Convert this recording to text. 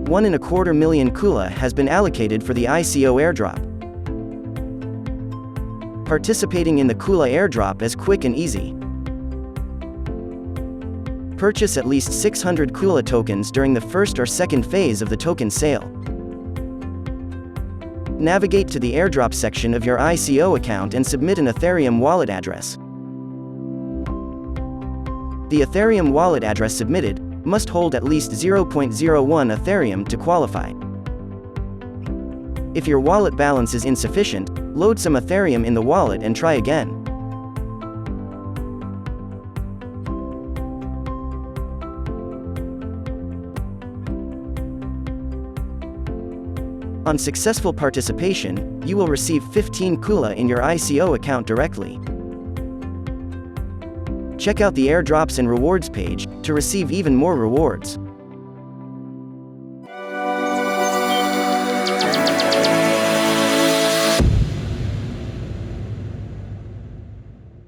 1.25 million Kula has been allocated for the ICO airdrop. Participating in the Kula airdrop is quick and easy. Purchase at least 600 Kula tokens during the first or second phase of the token sale. Navigate to the airdrop section of your ICO account and submit an Ethereum wallet address. The Ethereum wallet address submitted must hold at least 0.01 Ethereum to qualify. If your wallet balance is insufficient, load some Ethereum in the wallet and try again. On successful participation, you will receive 15 Kula in your ICO account directly. Check out the airdrops and rewards page to receive even more rewards.